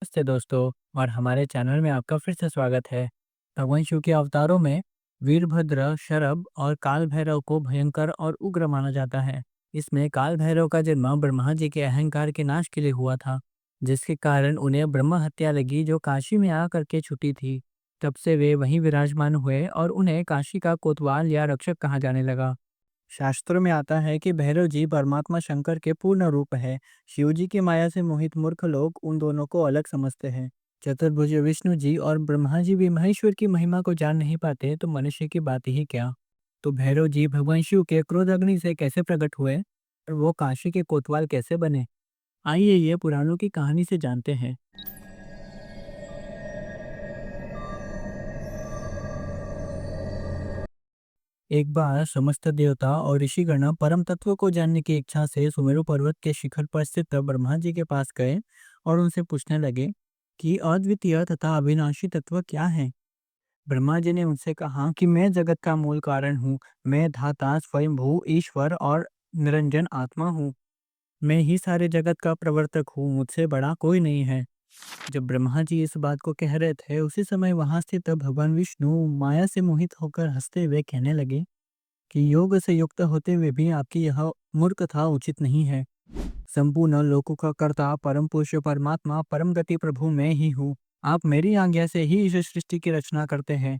नमस्ते दोस्तों। और हमारे चैनल में आपका फिर से स्वागत है। भगवान शिव के अवतारों में वीरभद्र, शरभ और काल भैरव को भयंकर और उग्र माना जाता है। इसमें काल भैरव का जन्म ब्रह्मा जी के अहंकार के नाश के लिए हुआ था, जिसके कारण उन्हें ब्रह्म हत्या लगी जो काशी में आकर के छुटी थी। तब से वे वहीं विराजमान हुए और उन्हें काशी का कोतवाल या रक्षक कहा जाने लगा। शास्त्रों में आता है कि भैरव जी परमात्मा शंकर के पूर्ण रूप है। शिव जी की माया से मोहित मूर्ख लोग उन दोनों को अलग समझते हैं। चतुर्भुज विष्णु जी और ब्रह्मा जी भी महेश्वर की महिमा को जान नहीं पाते तो मनुष्य की बात ही क्या। तो भैरव जी भगवान शिव के क्रोध अग्नि से कैसे प्रकट हुए और वो काशी के कोतवाल कैसे बने, आइए ये पुराणों की कहानी से जानते हैं। एक बार समस्त देवता और ऋषिगण परम तत्व को जानने की इच्छा से सुमेरु पर्वत के शिखर पर स्थित ब्रह्मा जी के पास गए और उनसे पूछने लगे कि अद्वितीय तथा अविनाशी तत्व क्या है। ब्रह्मा जी ने उनसे कहा कि मैं जगत का मूल कारण हूँ। मैं धाता, स्वयंभू, ईश्वर और निरंजन आत्मा हूँ। मैं ही सारे जगत का प्रवर्तक हूँ, मुझसे बड़ा कोई नहीं है। जब ब्रह्मा जी इस बात को कह रहे थे उसी समय वहां स्थित भगवान विष्णु माया से मोहित होकर हंसते हुए कहने लगे कि योग से युक्त होते हुए भी आपकी यह मूर्खता उचित नहीं है। संपूर्ण लोकों का कर्ता परम पुरुष परमात्मा परम गति प्रभु मैं ही हूँ। आप मेरी आज्ञा से ही इस सृष्टि की रचना करते हैं।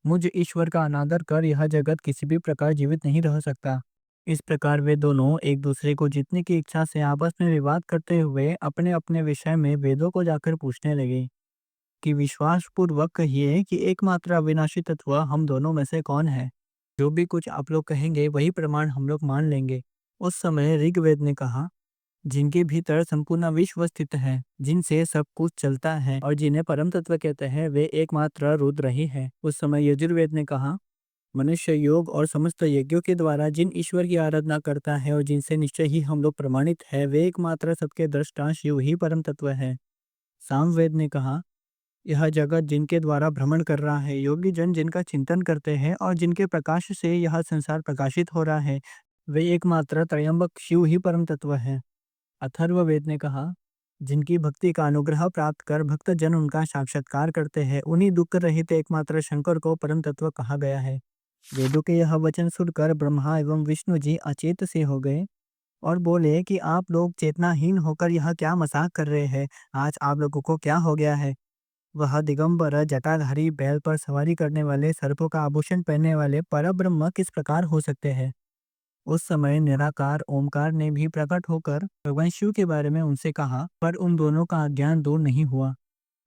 मुझ ईश्वर का अनादर कर यह जगत किसी भी प्रकार जीवित नहीं रह सकता। इस प्रकार वे दोनों एक दूसरे को जीतने की इच्छा से आपस में विवाद करते हुए अपने अपने विषय में वेदों को जाकर पूछने लगे कि विश्वास पूर्वक कहिए कि एकमात्र अविनाशी तत्व हम दोनों में से कौन है। जो भी कुछ आप लोग कहेंगे वही प्रमाण हम लोग मान लेंगे। उस समय ऋग्वेद ने कहा, जिनके भीतर संपूर्ण विश्व स्थित है, जिनसे सब कुछ चलता है और जिन्हें परम तत्व कहते हैं, वे एकमात्र रुद्र ही है। उस समय यजुर्वेद ने कहा, मनुष्य योग और समस्त यज्ञों के द्वारा जिन ईश्वर की आराधना करता है और जिनसे निश्चय ही हम लोग प्रमाणित है, वे एकमात्र सबके दृष्टा शिव ही परम तत्व है। सामवेद ने कहा, यह जगत जिनके द्वारा भ्रमण कर रहा है, योगी जन जिनका चिंतन करते हैं और जिनके प्रकाश से यह संसार प्रकाशित हो रहा है, वे एकमात्र त्रयंबक शिव ही परम तत्व है। अथर्ववेद ने कहा, जिनकी भक्ति का अनुग्रह प्राप्त कर भक्त जन उनका साक्षात्कार करते हैं, उन्हीं दुख रहित एकमात्र शंकर को परम तत्व कहा गया है। वेदों के यह वचन सुनकर ब्रह्मा एवं विष्णु जी अचेत से हो गए और बोले कि आप लोग चेतनाहीन होकर यह क्या मजाक कर रहे हैं। आज आप लोगों को क्या हो गया है। वह दिगंबर जटाधारी बैल पर सवारी करने वाले सर्पों का आभूषण पहनने वाले परब्रह्म किस प्रकार हो सकते हैं। उस समय निराकार ओमकार ने भी प्रकट होकर भगवान शिव के बारे में उनसे कहा, पर उन दोनों का अज्ञान दूर नहीं हुआ।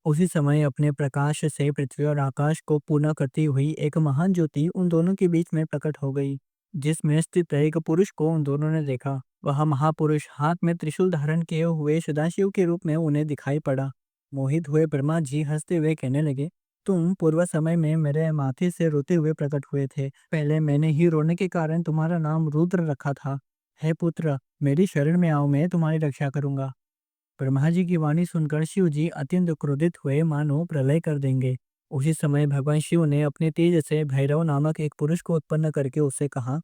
उसी समय अपने प्रकाश से पृथ्वी और आकाश को पूर्ण करती हुई एक महान ज्योति उन दोनों के बीच में प्रकट हो गई, जिसमें स्थित एक पुरुष को उन दोनों ने देखा। वह महापुरुष हाथ में त्रिशूल धारण किए हुए सदाशिव के रूप में उन्हें दिखाई पड़ा। मोहित हुए ब्रह्मा जी हंसते हुए कहने लगे, तुम पूर्व समय में मेरे माथे से रोते हुए प्रकट हुए थे। पहले मैंने ही रोने के कारण तुम्हारा नाम रुद्र रखा था। हे पुत्र, मेरी शरण में आओ, मैं तुम्हारी रक्षा करूंगा। ब्रह्मा जी की वाणी सुनकर शिव जी अत्यंत क्रोधित हुए, मानो प्रलय कर देंगे। उसी समय भगवान शिव ने अपने तेज से भैरव नामक एक पुरुष को उत्पन्न करके उससे कहा,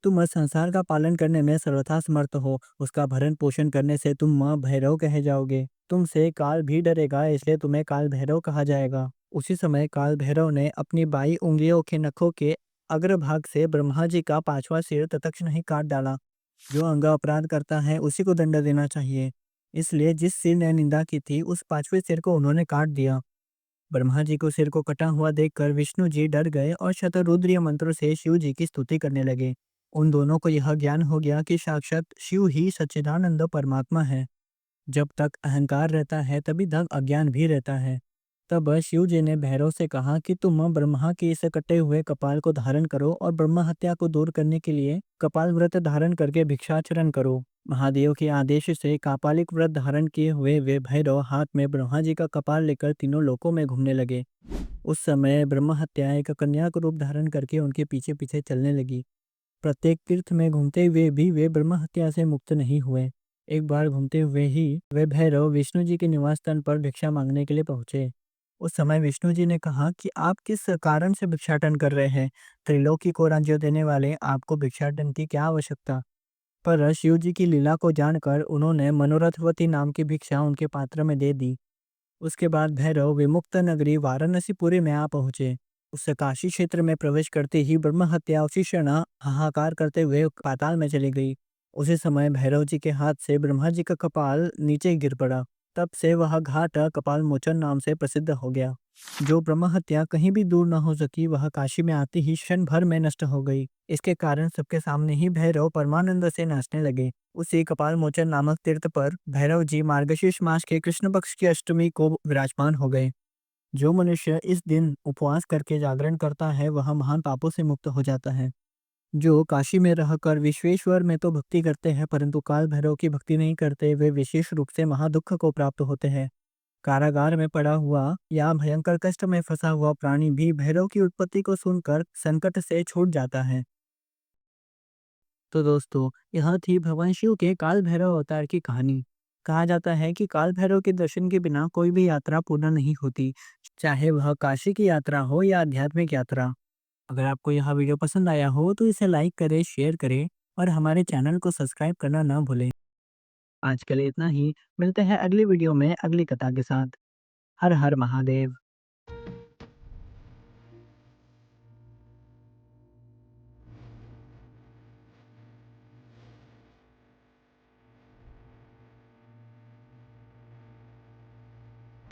तुम संसार का पालन करने में सर्वथा समर्थ हो। उसका भरण पोषण करने से तुम माँ भैरव कहे जाओगे। तुमसे काल भी डरेगा, इसलिए तुम्हें काल भैरव कहा जाएगा। उसी समय काल भैरव ने अपनी बाई उंगलियों के नखों के अग्रभाग से ब्रह्मा जी का पांचवा सिर तत्क्षण ही काट डाला। जो अंग अपराध करता है उसी को दंड देना चाहिए। इसलिए जिस सिर ने निंदा की थी उस पांचवें सिर को उन्होंने काट दिया। ब्रह्मा जी को सिर को कटा हुआ देखकर विष्णु जी डर गए और शतरुद्रीय मंत्रों से शिव जी की स्तुति करने लगे। उन दोनों को यह ज्ञान हो गया कि साक्षात शिव ही सच्चिदानंद परमात्मा है। जब तक अहंकार रहता है तभी तक अज्ञान भी रहता है। तब शिव जी ने भैरव से कहा कि तुम ब्रह्मा के इस कटे हुए कपाल को धारण करो और ब्रह्म हत्या को दूर करने के लिए कपाल व्रत धारण करके भिक्षाचरण करो। महादेव के आदेश से कापालिक व्रत धारण किए हुए वे भैरव हाथ में ब्रह्मा जी का कपाल लेकर तीनों लोकों में घूमने लगे। उस समय ब्रह्म हत्या एक कन्या का रूप धारण करके उनके पीछे पीछे चलने लगी। प्रत्येक तीर्थ में घूमते हुए भी वे ब्रह्म हत्या से मुक्त नहीं हुए। एक बार घूमते हुए ही वे भैरव विष्णु जी के निवास स्थान पर भिक्षा मांगने के लिए पहुंचे। उस समय विष्णु जी ने कहा कि आप किस कारण से भिक्षाटन कर रहे हैं। त्रिलोकी को राज्य देने वाले आपको भिक्षाटन की क्या आवश्यकता। पर शिव जी की लीला को जानकर उन्होंने मनोरथवती नाम की भिक्षा उनके पात्र में दे दी। उसके बाद भैरव विमुक्त नगरी वाराणसीपुरी में आ पहुंचे। उस काशी क्षेत्र में प्रवेश करते ही ब्रह्म हत्या उसी क्षण हाहाकार करते हुए पाताल में चली गई। उसी समय भैरव जी के हाथ से ब्रह्मा जी का कपाल नीचे गिर पड़ा। तब से वह घाट कपाल मोचन नाम से प्रसिद्ध हो गया। जो ब्रह्म हत्या कहीं भी दूर न हो सकी, वह काशी में आते ही क्षण भर में नष्ट हो गई। इसके कारण सबके सामने ही भैरव परमानंद से नाचने लगे। उसी कपाल मोचन नामक तीर्थ पर भैरव जी मार्गशीर्ष मास के कृष्ण पक्ष की अष्टमी को विराजमान हो गए। जो मनुष्य इस दिन उपवास करके जागरण करता है, वह महान पापों से मुक्त हो जाता है। जो काशी में रहकर विश्वेश्वर में तो भक्ति करते हैं, परंतु काल भैरव की भक्ति नहीं करते, वे विशेष रूप से महादुख को प्राप्त होते हैं। कारागार में पड़ा हुआ या भयंकर कष्ट में फंसा हुआ प्राणी भी भैरव की उत्पत्ति को सुनकर संकट से छूट जाता है। तो दोस्तों, यह थी भगवान शिव के काल भैरव अवतार की कहानी। कहा जाता है कि काल भैरव के दर्शन के बिना कोई भी यात्रा पूर्ण नहीं होती, चाहे वह काशी की यात्रा हो या आध्यात्मिक यात्रा। अगर आपको यह वीडियो पसंद आया हो तो इसे लाइक करें, शेयर करें और हमारे चैनल को सब्सक्राइब करना ना भूलें। आज के लिए इतना ही। मिलते हैं अगली वीडियो में अगली कथा के साथ। हर हर महादेव।